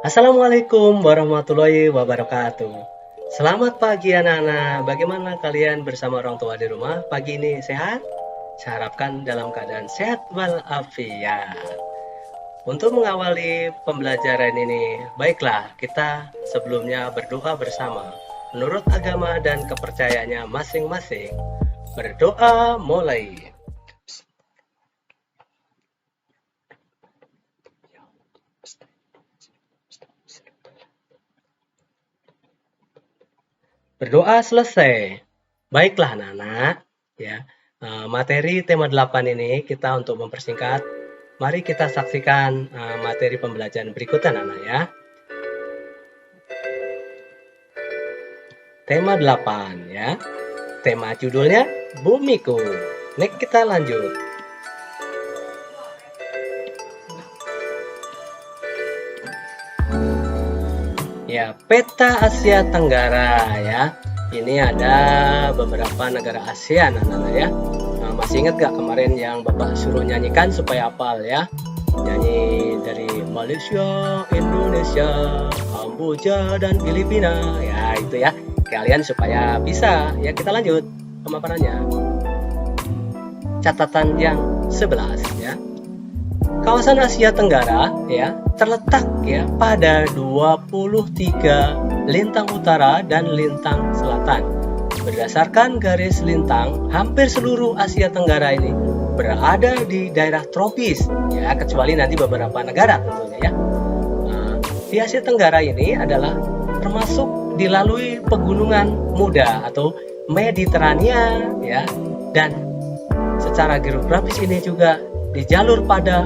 Assalamualaikum warahmatullahi wabarakatuh. Selamat pagi anak-anak. Bagaimana kalian bersama orang tua di rumah? Pagi ini sehat? Saya harapkan dalam keadaan sehat walafiat. Untuk mengawali pembelajaran ini, baiklah kita sebelumnya berdoa bersama menurut agama dan kepercayaannya masing-masing. Berdoa mulai. Berdoa selesai. Baiklah anak-anak, ya. Materi tema 8 ini kita untuk mempersingkat, mari kita saksikan materi pembelajaran berikutnya anak-anak ya. Tema 8 ya. Tema judulnya Bumiku. Next kita lanjut. Ya, peta Asia Tenggara ya. Ini ada beberapa negara Asia anak-anak ya. Masih ingat gak kemarin yang Bapak suruh nyanyikan supaya hafal ya? Nyanyi dari Malaysia, Indonesia, Kamboja, dan Filipina. Ya, itu ya. Kalian supaya bisa. Ya, kita lanjut pemaparannya. Catatan yang 11 ya. Kawasan Asia Tenggara ya terletak ya pada 23 lintang utara dan lintang selatan. Berdasarkan garis lintang, hampir seluruh Asia Tenggara ini berada di daerah tropis ya, kecuali nanti beberapa negara tentunya ya. Di Asia Tenggara ini adalah termasuk dilalui pegunungan muda atau Mediterania ya, dan secara geografis ini juga di jalur pada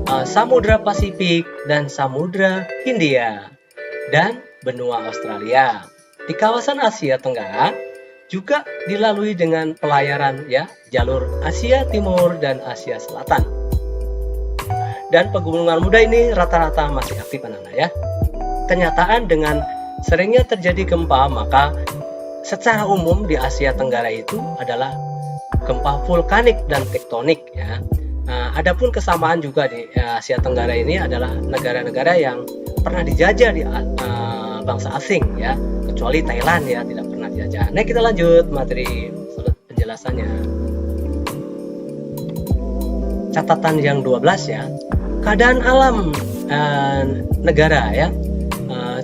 Samudra Pasifik dan Samudra Hindia dan benua Australia. Di kawasan Asia Tenggara juga dilalui dengan pelayaran ya, jalur Asia Timur dan Asia Selatan. Dan pegunungan muda ini rata-rata masih aktif anak-anak ya. Kenyataan dengan seringnya terjadi gempa, maka secara umum di Asia Tenggara itu adalah gempa vulkanik dan tektonik ya. Adapun kesamaan juga di Asia Tenggara ini adalah negara-negara yang pernah dijajah di bangsa asing ya, kecuali Thailand ya tidak pernah dijajah. Nah, kita lanjut materi penjelasannya. Catatan yang 12 ya. Keadaan alam negara ya.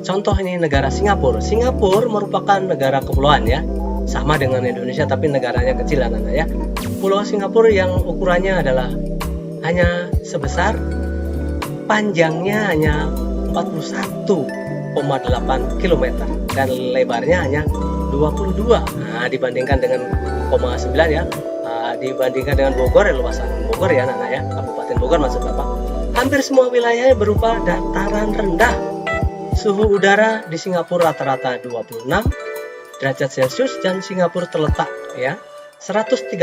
Contoh ini negara Singapura. Singapura merupakan negara kepulauan ya. Sama dengan Indonesia tapi negaranya kecil anak-anak ya. Pulau Singapura yang ukurannya adalah hanya sebesar, panjangnya hanya 41,8 km dan lebarnya hanya 22. Nah, dibandingkan dengan 0,9 ya, dibandingkan dengan Bogor ya, luasan Bogor ya anak-anak ya, Kabupaten Bogor maksud Bapak. Hampir semua wilayahnya berupa dataran rendah. Suhu udara di Singapura rata-rata 26 derajat Celcius dan Singapura terletak ya 137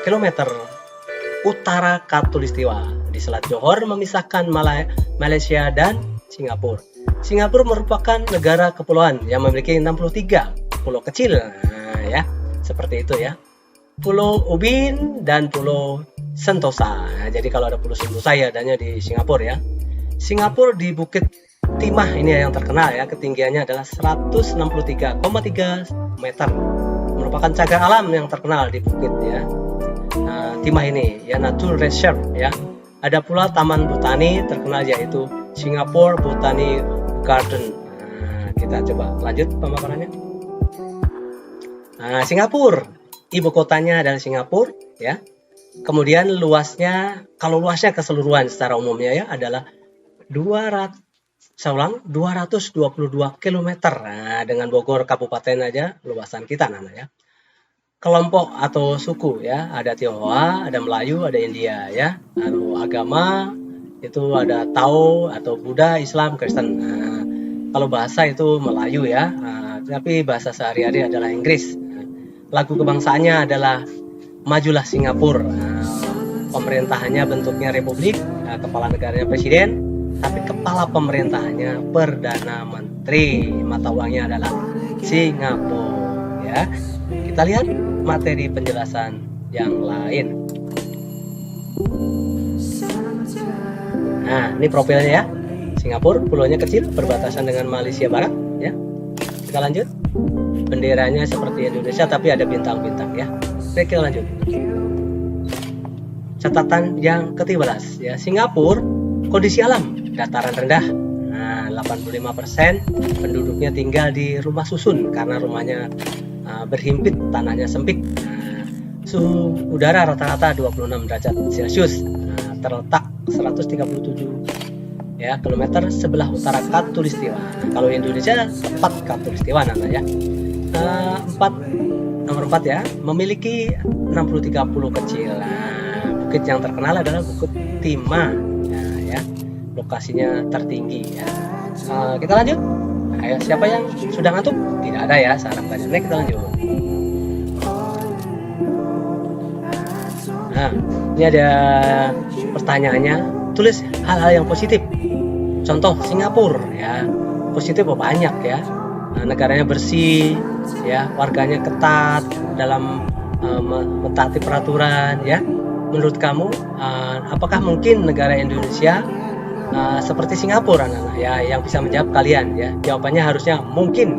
km utara Khatulistiwa di Selat Johor memisahkan Malaysia dan Singapura. Singapura merupakan negara kepulauan yang memiliki 63 pulau kecil. Nah, ya, seperti itu ya. Pulau Ubin dan Pulau Sentosa. Nah, jadi kalau ada Pulau Sentosa ya adanya di Singapura ya. Singapura di Bukit Timah ini yang terkenal ya, ketinggiannya adalah 163,3 meter. Merupakan cagar alam yang terkenal di bukit ya. Timah ini ya, Nature Reserve ya. Ada pula Taman Botani terkenal yaitu Singapore Botanic Garden. Kita coba lanjut pemaparannya. Singapura, ibu kotanya adalah Singapura ya. Kemudian luasnya, kalau luasnya keseluruhan secara umumnya ya adalah 222 km. Nah, dengan Bogor kabupaten aja luasan kita ya. Kelompok atau suku ya, ada Tionghoa, ada Melayu, ada India ya. Lalu agama itu ada Tao atau Buddha, Islam, Kristen. Kalau bahasa itu Melayu ya, tapi bahasa sehari-hari adalah Inggris. Lagu kebangsaannya adalah Majulah Singapura. Pemerintahannya bentuknya republik, kepala negaranya presiden, tapi kepala pemerintahannya perdana menteri. Mata uangnya adalah Singapura ya. Kita lihat materi penjelasan yang lain. Nah, ini profilnya ya. Singapura, pulaunya kecil, berbatasan dengan Malaysia Barat, ya. Kita lanjut. Benderanya seperti Indonesia tapi ada bintang-bintang, ya. Oke, kita lanjut. Catatan yang ke-13, ya. Singapura, kondisi alam, dataran rendah. Nah, 85% penduduknya tinggal di rumah susun karena rumahnya berhimpit, tanahnya sempit. Suhu udara rata-rata 26 derajat Celcius. Terletak 137 ya kilometer sebelah utara Khatulistiwa. Kalau Indonesia tepat Khatulistiwa namanya, ya. Nomor 4 ya, memiliki 60-30 kecil. Bukit yang terkenal adalah Bukit Timah, ya, lokasinya tertinggi, ya. Kita lanjut. Ayo, siapa yang sudah ngantuk? Tidak ada, ya, saya harapkan. Next, kita lanjut. Nah, ini ada pertanyaannya. Tulis hal-hal yang positif. Contoh Singapura, ya, positif banyak, ya. Negaranya bersih, ya, warganya ketat dalam mentaati peraturan, ya. Menurut kamu, apakah mungkin negara Indonesia seperti Singapura, anak-anak, ya, yang bisa menjawab kalian, ya? Jawabannya harusnya mungkin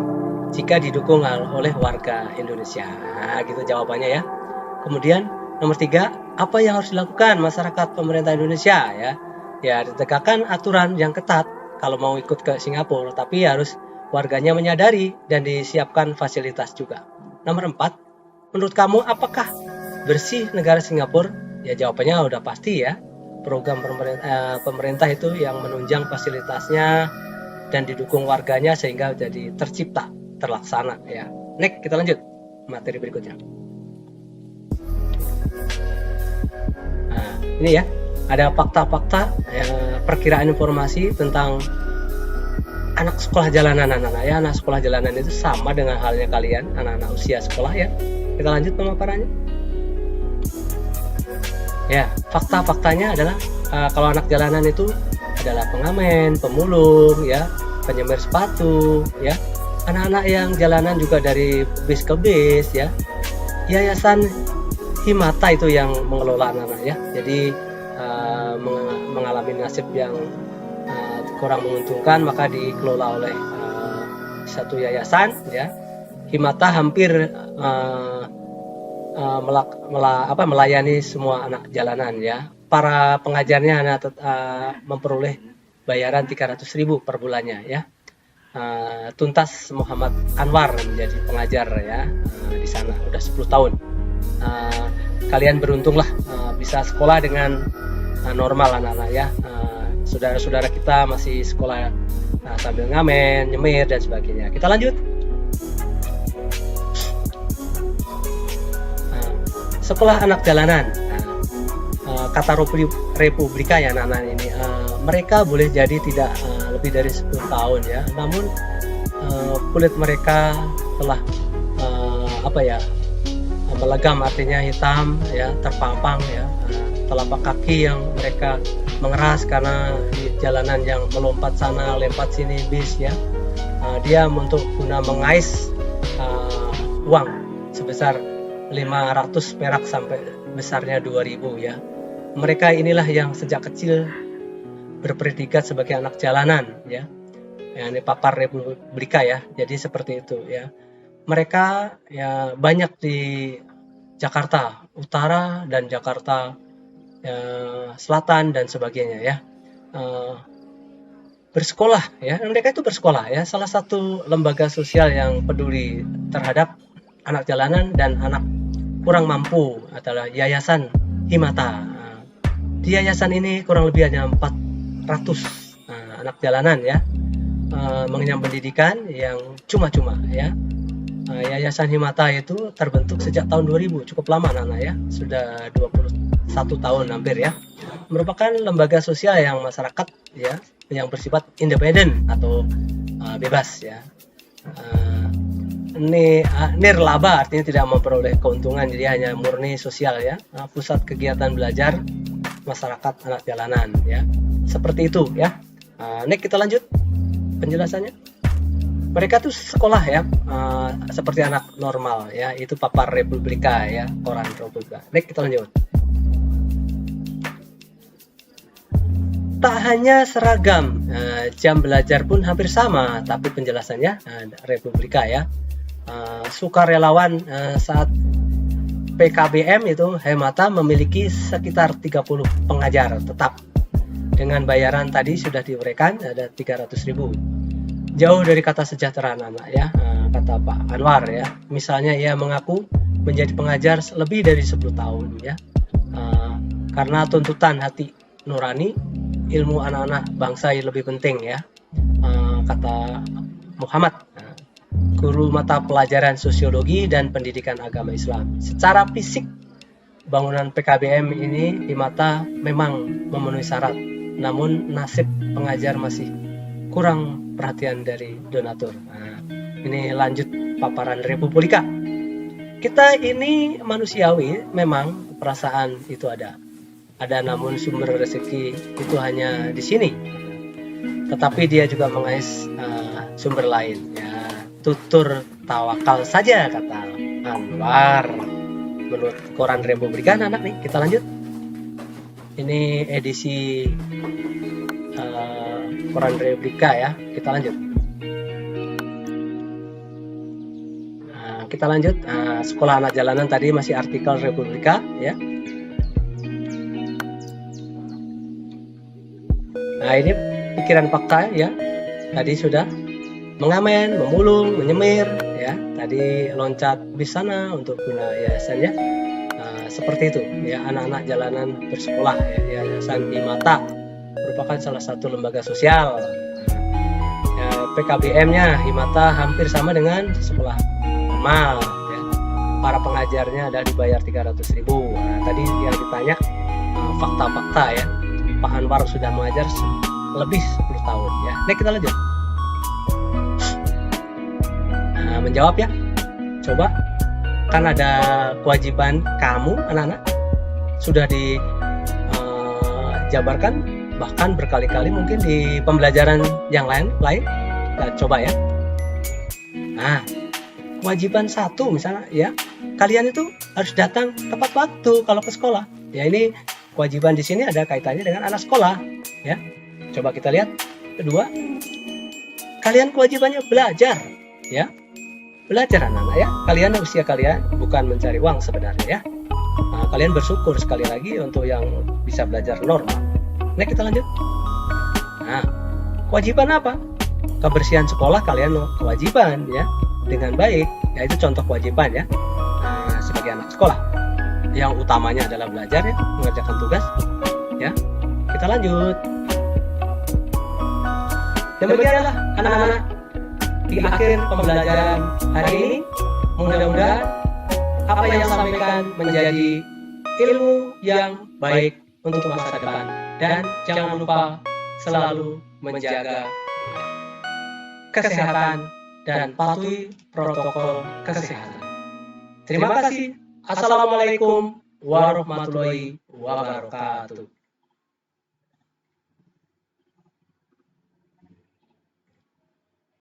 jika didukung oleh warga Indonesia. Nah, gitu jawabannya, ya. Kemudian nomor 3, apa yang harus dilakukan masyarakat pemerintah Indonesia, ya? Ya, ditegakkan aturan yang ketat kalau mau ikut ke Singapura, tapi harus warganya menyadari dan disiapkan fasilitas juga. Nomor 4, menurut kamu apakah bersih negara Singapura? Ya, jawabannya udah pasti, ya. Program pemerintah itu yang menunjang fasilitasnya dan didukung warganya sehingga jadi tercipta, terlaksana, ya. Next, kita lanjut materi berikutnya. Nah, ini ya, ada fakta-fakta, perkiraan informasi tentang anak sekolah jalanan, anak-anak, ya. Anak sekolah jalanan itu sama dengan halnya kalian, anak-anak usia sekolah, ya. Kita lanjut pemaparannya. Ya, fakta-faktanya adalah kalau anak jalanan itu adalah pengamen, pemulung, ya, penyemir sepatu, ya. Anak-anak yang jalanan juga dari bis ke bis, ya. Yayasan Himata itu yang mengelola anak-anak, ya. Jadi mengalami nasib yang kurang menguntungkan, maka dikelola oleh satu yayasan, ya. Himata hampir melayani semua anak jalanan, ya. Para pengajarnya memperoleh bayaran 300.000 per bulannya, ya. Tuntas Muhammad Anwar menjadi pengajar, ya, di sana udah 10 tahun. Kalian beruntunglah bisa sekolah dengan normal, anak-anak, ya. Saudara-saudara kita masih sekolah sambil ngamen, nyemir dan sebagainya. Kita lanjut. Sekolah anak jalanan, kata Republika, ya, anak-anak ini, mereka boleh jadi tidak lebih dari 10 tahun, ya. Namun kulit mereka telah melegam, artinya hitam, ya, terpampang, ya. Telapak kaki yang mereka mengeras karena di jalanan yang melompat sana lompat sini bis, ya. Dia untuk guna mengais uang sebesar 500 perak sampai besarnya 2.000, ya. Mereka inilah yang sejak kecil berpredikat sebagai anak jalanan, ya. Ini papar Republika, ya. Jadi seperti itu, ya. Mereka, ya, banyak di Jakarta Utara dan Jakarta Selatan dan sebagainya, ya. Bersekolah, ya. Mereka itu bersekolah, ya. Salah satu lembaga sosial yang peduli terhadap anak jalanan dan anak kurang mampu adalah Yayasan Himata. Di yayasan ini kurang lebih hanya 400 anak jalanan, ya, mengenyam pendidikan yang cuma-cuma, ya. Yayasan Himata itu terbentuk sejak tahun 2000, cukup lama, anak-anak, ya, sudah 21 tahun hampir, ya. Merupakan lembaga sosial yang masyarakat, ya, yang bersifat independen atau bebas, ya. Nirlaba artinya tidak memperoleh keuntungan, jadi hanya murni sosial, ya. Pusat kegiatan belajar masyarakat anak jalanan, ya. Seperti itu, ya. Next, kita lanjut penjelasannya. Mereka tuh sekolah, ya, seperti anak normal, ya. Itu papar Republika, ya, koran Republika. Next, kita lanjut. Tak hanya seragam, jam belajar pun hampir sama, tapi penjelasannya Republika ya. Sukarelawan saat PKBM itu Hemata memiliki sekitar 30 pengajar tetap. Dengan bayaran tadi sudah diuraikan ada 300.000. Jauh dari kata sejahtera anak-anak ya, kata Pak Anwar ya. Misalnya ia mengaku menjadi pengajar lebih dari 10 tahun ya. Karena tuntutan hati nurani, ilmu anak-anak bangsa lebih penting ya, kata Muhammad, guru mata pelajaran sosiologi dan pendidikan agama Islam. Secara fisik, bangunan PKBM ini di mata memang memenuhi syarat, namun nasib pengajar masih kurang perhatian dari donatur. Ini lanjut paparan Republika. Kita ini manusiawi, memang perasaan itu ada, namun sumber rezeki itu hanya di sini. Tetapi dia juga mengais sumber lain ya. Tutur tawakal saja, kata Anwar menurut koran Republika. Anak nih, kita lanjut. Ini edisi koran Republika ya, kita lanjut. Kita lanjut. Sekolah anak jalanan tadi masih artikel Republika ya. Nah, ini pikiran fakta ya. Tadi sudah mengamen, memulung, menyemir ya. Tadi loncat bis sana untuk guna yayasannya. Seperti itu ya, anak-anak jalanan bersekolah ya. Yayasan Himata merupakan salah satu lembaga sosial. Ya, PKBM-nya Himata hampir sama dengan sekolah normal ya. Para pengajarnya ada dibayar 300.000. Nah, tadi yang ditanya fakta-fakta ya. Pak Anwar sudah mengajar lebih 10 tahun ya. Nah, kita lanjut. Menjawab ya. Coba, kan ada kewajiban kamu anak-anak sudah dijabarkan bahkan berkali-kali mungkin di pembelajaran yang lain. Nah, coba ya. Nah, kewajiban 1 misalnya ya, kalian itu harus datang tepat waktu kalau ke sekolah. Ya, ini kewajiban di sini ada kaitannya dengan anak sekolah ya. Coba kita lihat. Kedua, kalian kewajibannya belajar ya. Belajar anak-anak ya. Kalian usia kalian bukan mencari uang sebenarnya ya. Kalian bersyukur sekali lagi untuk yang bisa belajar normal. Nah, kita lanjut. Nah, kewajiban apa? Kebersihan sekolah kalian kewajiban ya, dengan baik. Ya, itu contoh kewajiban ya. Sebagai anak sekolah. Yang utamanya adalah belajar ya, mengerjakan tugas ya. Kita lanjut. Demikianlah anak-anak di akhir pembelajaran hari ini. Mudah-mudahan apa yang disampaikan menjadi ilmu yang baik untuk masa depan. Dan jangan lupa selalu menjaga kesehatan dan patuhi protokol kesehatan. Terima kasih. Assalamualaikum warahmatullahi wabarakatuh.